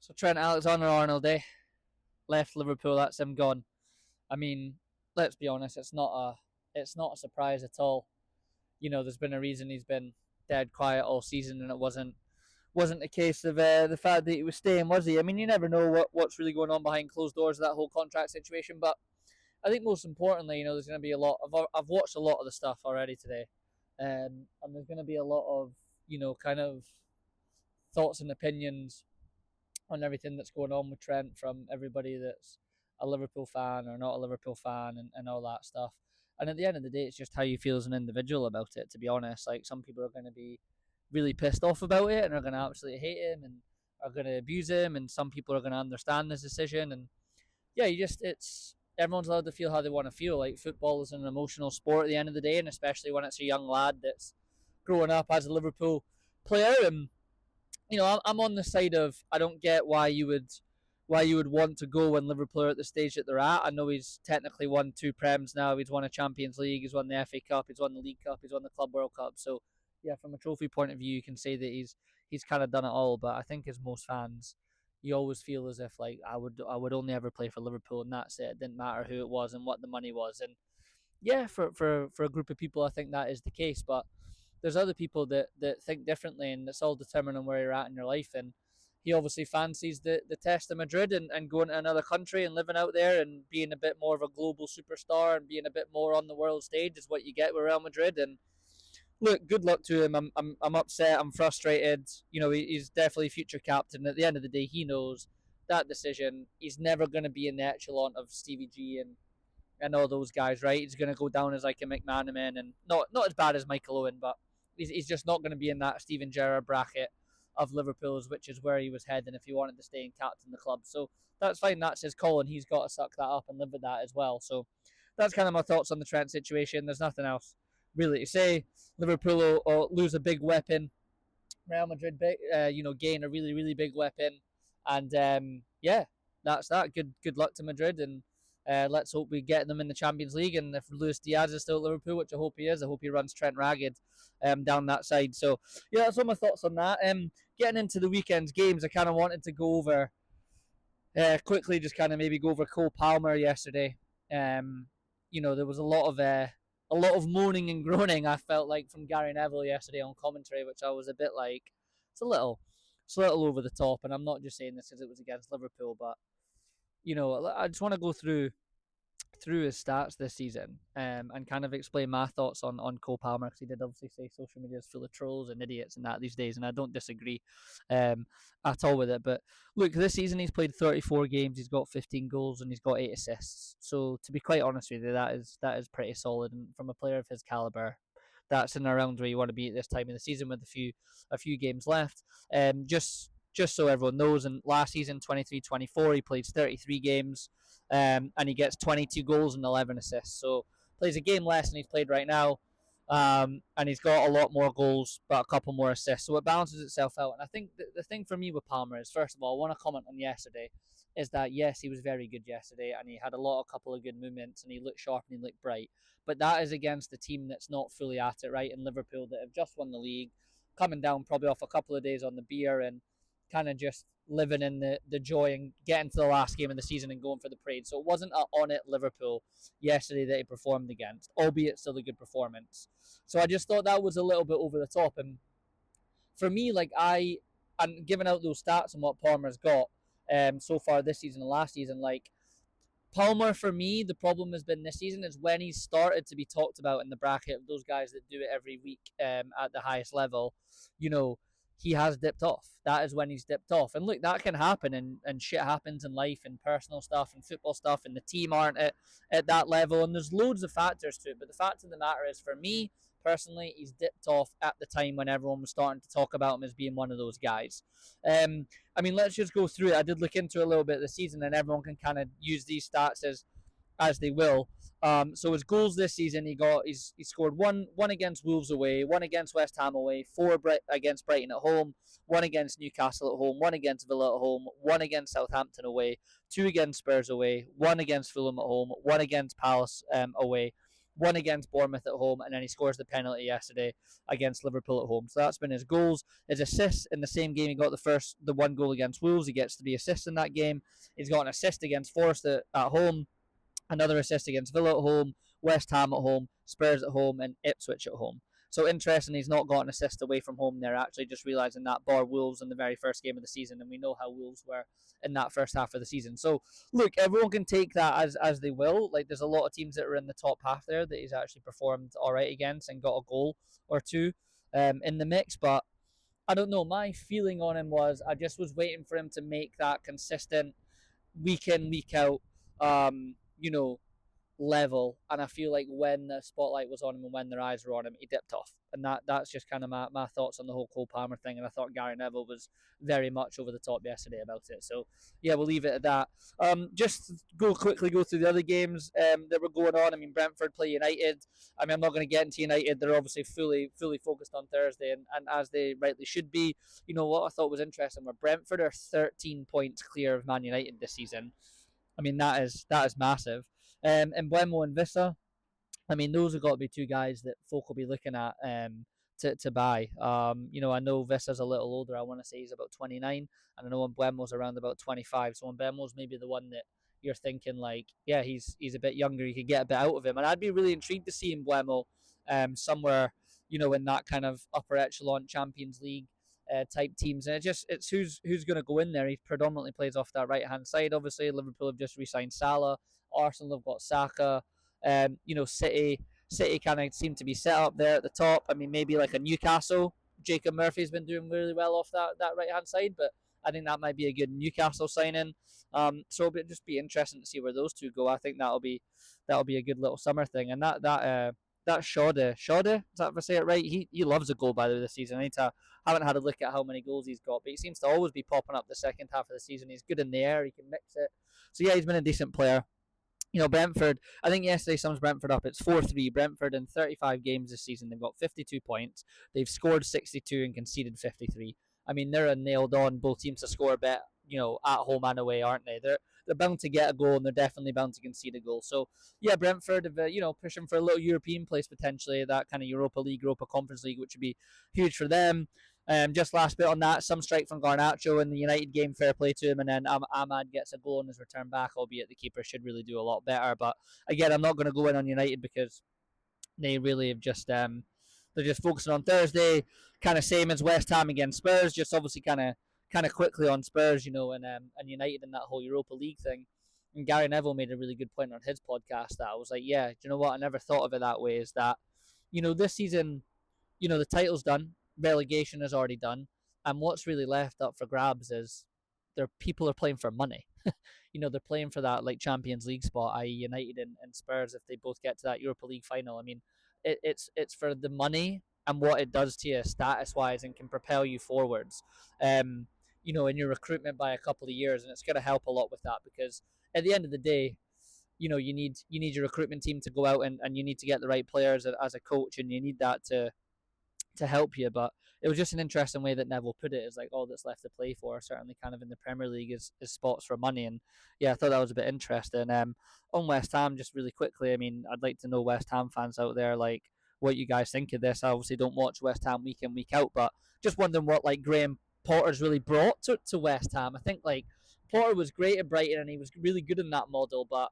So Trent Alexander-Arnold, left Liverpool. That's him gone. I mean, let's be honest. It's not a surprise at all. There's been a reason he's been dead quiet all season, and it wasn't a case of the fact that he was staying, was he? I mean, you never know what's really going on behind closed doors of that whole contract situation. But I think most importantly, there's going to be a lot. I've watched a lot of the stuff already today, and there's going to be a lot of kind of thoughts and opinions on everything that's going on with Trent from everybody that's a Liverpool fan or not a Liverpool fan and all that stuff. And at the end of the day, it's just how you feel as an individual about it, to be honest. Like, some people are going to be really pissed off about it and are going to absolutely hate him and are going to abuse him, and some people are going to understand this decision. And yeah, it's everyone's allowed to feel how they want to feel. Like, football is an emotional sport at the end of the day, and especially when it's a young lad that's growing up as a Liverpool player. And I'm on the side of, I don't get why you would want to go when Liverpool are at the stage that they're at. I know he's technically won two Prems now. He's won a Champions League. He's won the FA Cup. He's won the League Cup. He's won the Club World Cup. So yeah, from a trophy point of view, you can say that he's kind of done it all. But I think, as most fans, you always feel as if, like, I would only ever play for Liverpool, and that's it. It didn't matter who it was and what the money was. And yeah, for a group of people, I think that is the case. But there's other people that think differently, and it's all determined on where you're at in your life. And he obviously fancies the test of Madrid, and going to another country and living out there and being a bit more of a global superstar and being a bit more on the world stage is what you get with Real Madrid. And look, good luck to him. I'm upset. I'm frustrated. He's definitely future captain. At the end of the day, he knows that decision. He's never going to be in the echelon of Stevie G and all those guys, right? He's going to go down as like a McManaman, and not as bad as Michael Owen, but he's just not going to be in that Steven Gerrard bracket of Liverpool's, which is where he was heading if he wanted to stay and captain the club. So that's fine. That's his call, and he's got to suck that up and live with that as well. So that's kind of my thoughts on the Trent situation. There's nothing else really to say. Liverpool will lose a big weapon. Real Madrid, gain a really, really big weapon. And yeah, that's that. Good luck to Madrid, and let's hope we get them in the Champions League. And if Luis Diaz is still at Liverpool, which I hope he is, I hope he runs Trent ragged down that side. So yeah, that's all my thoughts on that. Getting into the weekend's games, I kind of wanted to go over quickly, just kind of maybe go over Cole Palmer yesterday. There was a lot of moaning and groaning, I felt like, from Gary Neville yesterday on commentary, which I was a bit like, it's a little over the top. And I'm not just saying this because it was against Liverpool, but I just want to go through his stats this season, and kind of explain my thoughts on Cole Palmer, because he did obviously say social media is full of trolls and idiots and that these days, and I don't disagree at all with it. But look, this season he's played 34 games, he's got 15 goals, and he's got 8 assists. So to be quite honest with you, that is pretty solid, and from a player of his caliber, that's in around where you want to be at this time of the season with a few games left. Just so everyone knows, in last season, 23-24, he played 33 games, and he gets 22 goals and 11 assists. So plays a game less than he's played right now, and he's got a lot more goals, but a couple more assists. So it balances itself out. And I think the thing for me with Palmer is, first of all, I want to comment on yesterday, is that yes, he was very good yesterday, and he had a couple of good movements, and he looked sharp and he looked bright. But that is against a team that's not fully at it, right? In Liverpool, that have just won the league, coming down probably off a couple of days on the beer, and kind of just living in the joy and getting to the last game of the season and going for the parade. So it wasn't an on-it Liverpool yesterday that he performed against, albeit still a good performance. So I just thought that was a little bit over the top. And for me, like, I'm giving out those stats and what Palmer's got so far this season and last season. Like, Palmer, for me, the problem has been this season is when he's started to be talked about in the bracket of those guys that do it every week at the highest level, he has dipped off. That is when he's dipped off. And look, that can happen, and shit happens in life and personal stuff and football stuff, and the team aren't at that level, and there's loads of factors to it. But the fact of the matter is, for me personally, he's dipped off at the time when everyone was starting to talk about him as being one of those guys. Let's just go through it. I did look into it a little bit this season, and everyone can kind of use these stats as they will. So his goals this season, he scored one against Wolves away, one against West Ham away, 4 against Brighton at home, 1 against Newcastle at home, 1 against Villa at home, 1 against Southampton away, 2 against Spurs away, 1 against Fulham at home, 1 against Palace away, one against Bournemouth at home, and then he scores the penalty yesterday against Liverpool at home. So that's been his goals. His assists in the same game, he got the one goal against Wolves. He gets 3 assists in that game. He's got an assist against Forest at home, another assist against Villa at home, West Ham at home, Spurs at home, and Ipswich at home. So interesting, he's not got an assist away from home there. Actually, just realizing that bar Wolves in the very first game of the season, and we know how Wolves were in that first half of the season. So look, everyone can take that as they will. Like there's a lot of teams that are in the top half there that he's actually performed all right against and got a goal or two in the mix, but. I don't know. My feeling on him was I just was waiting for him to make that consistent week in, week out, you know, level. And I feel like when the spotlight was on him and when their eyes were on him, he dipped off. And that's just kind of my thoughts on the whole Cole Palmer thing. And I thought Gary Neville was very much over the top yesterday about it. So yeah, we'll leave it at that. Just quickly go through the other games that were going on. I mean, Brentford play United. I mean, I'm not going to get into United. They're obviously fully focused on Thursday, and as they rightly should be. You know what I thought was interesting were Brentford are 13 points clear of Man United this season. I mean, that is massive. And Buemo and Vissa, I mean, those have got to be two guys that folk will be looking at to buy. You know, I know Vissa's a little older. I want to say he's about 29, and I know Buemo's around about 25. So Buemo's maybe the one that you're thinking like, yeah, he's a bit younger. You could get a bit out of him, and I'd be really intrigued to see him Buemo somewhere, you know, in that kind of upper echelon Champions League type teams. And it's who's going to go in there. He predominantly plays off that right hand side. Obviously, Liverpool have just re-signed Salah. Arsenal have got Saka. You know, City kind of seem to be set up there at the top. I mean, maybe like a Newcastle. Jacob Murphy's been doing really well off that right hand side, but I think that might be a good Newcastle signing. So it'll just be interesting to see where those two go. I think that'll be a good little summer thing. And that Shode, is that if I say it right? He loves a goal by the way this season. I haven't had a look at how many goals he's got, but he seems to always be popping up the second half of the season. He's good in the air. He can mix it. So yeah, he's been a decent player. You know, Brentford, I think yesterday sums Brentford up. It's 4-3. Brentford in 35 games this season, they've got 52 points. They've scored 62 and conceded 53. I mean, they're a nailed on both teams to score a bet, you know, at home and away, aren't they? They're bound to get a goal and they're definitely bound to concede a goal. So, yeah, Brentford, you know, pushing for a little European place potentially, that kind of Europa League, Europa Conference League, which would be huge for them. Just last bit on that, some strike from Garnacho in the United game, fair play to him, and then Ahmad gets a goal on his return back, albeit the keeper should really do a lot better. But again, I'm not going to go in on United because they really have just they're just focusing on Thursday, kind of same as West Ham against Spurs, just obviously kind of quickly on Spurs, you know, and United in that whole Europa League thing. And Gary Neville made a really good point on his podcast that I was like, yeah, do you know what? I never thought of it that way. Is that, you know, this season, you know, the title's done, relegation is already done, and what's really left up for grabs is their people are playing for money. You know, they're playing for that like Champions League spot, i.e. United and Spurs if they both get to that Europa League final. I mean, it's for the money and what it does to you status wise and can propel you forwards. You know, in your recruitment by a couple of years, and it's going to help a lot with that because at the end of the day, you know, you need your recruitment team to go out and you need to get the right players as a coach, and you need that to help you. But it was just an interesting way that Neville put it. Is like all that's left to play for, certainly kind of in the Premier League, is spots for money. And yeah, I thought that was a bit interesting. On West Ham, just really quickly, I mean, I'd like to know West Ham fans out there, like what you guys think of this. I obviously don't watch West Ham week in, week out, but just wondering what like Graham Potter's really brought to West Ham. I think like Potter was great at Brighton and he was really good in that model, but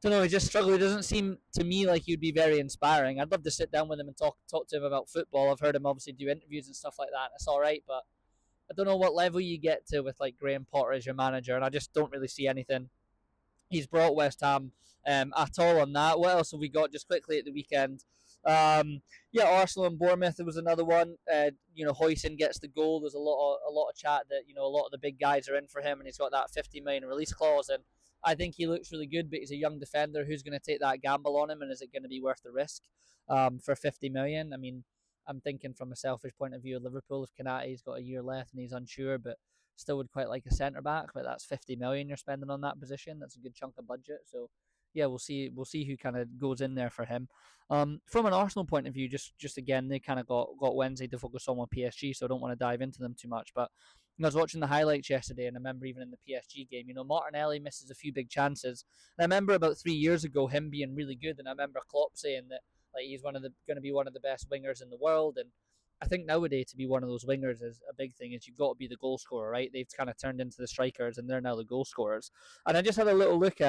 don't know, he just struggled. It doesn't seem to me like he'd be very inspiring. I'd love to sit down with him and talk to him about football. I've heard him obviously do interviews and stuff like that. And it's all right, but I don't know what level you get to with like Graham Potter as your manager, and I just don't really see anything he's brought West Ham at all on that. What else have we got just quickly at the weekend? Yeah, Arsenal and Bournemouth. There was another one. You know, Hoyson gets the goal. There's a lot of chat that you know a lot of the big guys are in for him, and he's got that 50 million release clause. And I think he looks really good, but he's a young defender. Who's going to take that gamble on him, and is it going to be worth the risk for 50 million? I mean, I'm thinking from a selfish point of view of Liverpool. If Konate's got a year left and he's unsure, but still would quite like a centre back, but that's 50 million you're spending on that position. That's a good chunk of budget. So yeah, we'll see who kind of goes in there for him. From an Arsenal point of view, just again they kind of got Wednesday to focus on with PSG, so I don't want to dive into them too much. But I was watching the highlights yesterday, and I remember even in the PSG game, Martinelli misses a few big chances. And I remember about 3 years ago him being really good, and I remember Klopp saying that like he's going to be one of the best wingers in the world. And I think nowadays to be one of those wingers is a big thing. Is you've got to be the goal scorer, right? They've kind of turned into the strikers, and they're now the goal scorers. And I just had a little look.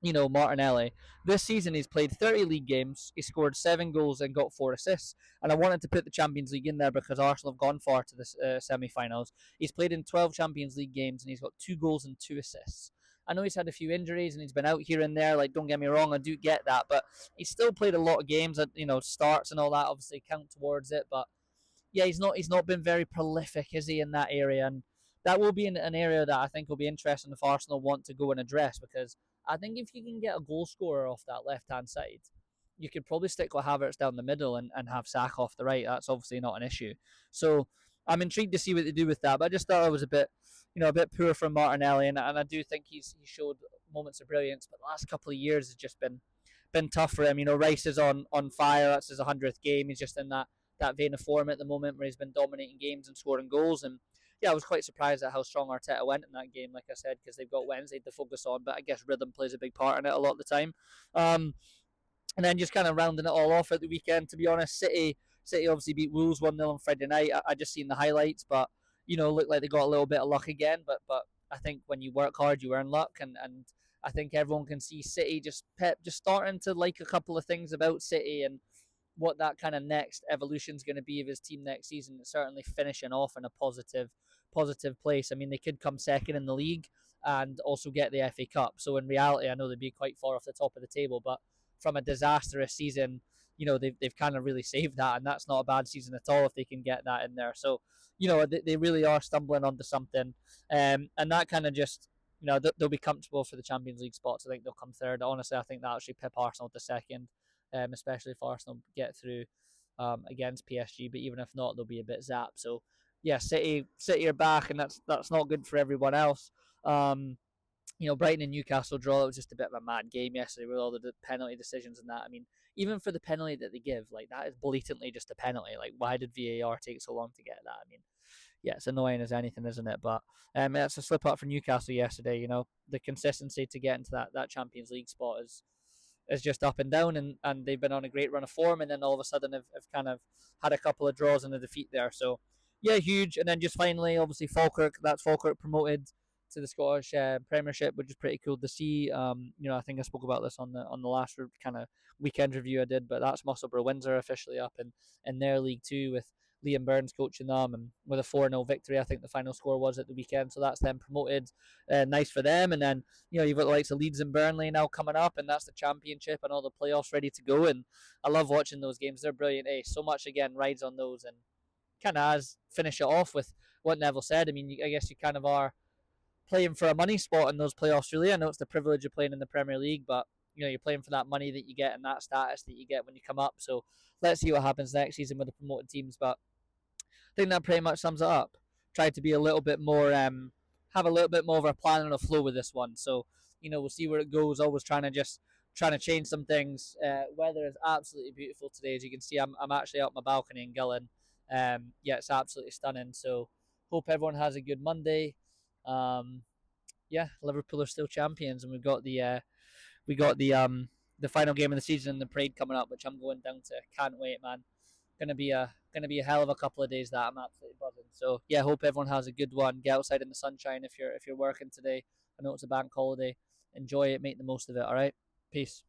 Martinelli. This season, he's played 30 league games. He scored 7 goals and got 4 assists. And I wanted to put the Champions League in there because Arsenal have gone far to the semi-finals. He's played in 12 Champions League games and he's got 2 goals and 2 assists. I know he's had a few injuries and he's been out here and there. Like, don't get me wrong, I do get that, but he's still played a lot of games. Starts and all that obviously count towards it. But yeah, he's not been very prolific, is he, in that area? And that will be an area that I think will be interesting if Arsenal want to go and address, because I think if you can get a goal scorer off that left hand side, you could probably stick with Havertz down the middle and have Saka off the right. That's obviously not an issue. So I'm intrigued to see what they do with that. But I just thought it was a bit poor from Martinelli, and I do think he showed moments of brilliance. But the last couple of years has just been tough for him. Rice is on fire. That's his 100th game. He's just in that vein of form at the moment where he's been dominating games and scoring goals. And yeah, I was quite surprised at how strong Arteta went in that game, like I said, because they've got Wednesday to focus on. But I guess rhythm plays a big part in it a lot of the time. And then just kind of rounding it all off at the weekend, to be honest, City obviously beat Wolves 1-0 on Friday night. I just seen the highlights, but looked like they got a little bit of luck again. But I think when you work hard, you earn luck, and I think everyone can see City Pep just starting to like a couple of things about City, and what that kind of next evolution is going to be of his team next season. It's certainly finishing off in a positive place. I mean, they could come second in the league and also get the FA Cup. So in reality, I know they'd be quite far off the top of the table, but from a disastrous season, they've kind of really saved that, and that's not a bad season at all if they can get that in there. So they really are stumbling onto something, and that kind of just they'll be comfortable for the Champions League spots. I think they'll come third. Honestly, I think that actually pip Arsenal to second, especially if Arsenal get through against PSG. But even if not, they'll be a bit zapped. So yeah, City are back, and that's not good for everyone else. Brighton and Newcastle draw. It was just a bit of a mad game yesterday with all the penalty decisions and that. I mean, even for the penalty that they give, like that is blatantly just a penalty. Like, why did VAR take so long to get that? I mean, yeah, it's annoying as anything, isn't it? But that's a slip up for Newcastle yesterday. The consistency to get into that Champions League spot is just up and down, and they've been on a great run of form, and then all of a sudden have kind of had a couple of draws and a defeat there. So yeah, huge. And then just finally, obviously Falkirk promoted to the Scottish Premiership, which is pretty cool to see. I think I spoke about this on the last kind of weekend review I did, but that's Musselburgh Windsor officially up in their League Two with Liam Burns coaching them, and with a 4-0 victory, I think the final score was at the weekend. So that's them promoted. Nice for them. And then you've got the likes of Leeds and Burnley now coming up, and that's the Championship and all the playoffs ready to go. And I love watching those games. They're brilliant. So much again rides on those, and kind of as finish it off with what Neville said. I mean, I guess you kind of are playing for a money spot in those playoffs, really. I know it's the privilege of playing in the Premier League, but you're playing for that money that you get and that status that you get when you come up. So let's see what happens next season with the promoted teams. But I think that pretty much sums it up. Try to be a little bit more, have a little bit more of a plan and a flow with this one. So we'll see where it goes. Always trying to change some things. Weather is absolutely beautiful today, as you can see. I'm actually out my balcony in Gillen. Yeah, it's absolutely stunning. So hope everyone has a good Monday. Yeah, Liverpool are still champions, and we got the final game of the season in the parade coming up, which I'm going down to. Can't wait, man. Gonna be a hell of a couple of days that I'm absolutely buzzing. So yeah, hope everyone has a good one. Get outside in the sunshine if you're working today. I know it's a bank holiday. Enjoy it, make the most of it. All right, peace.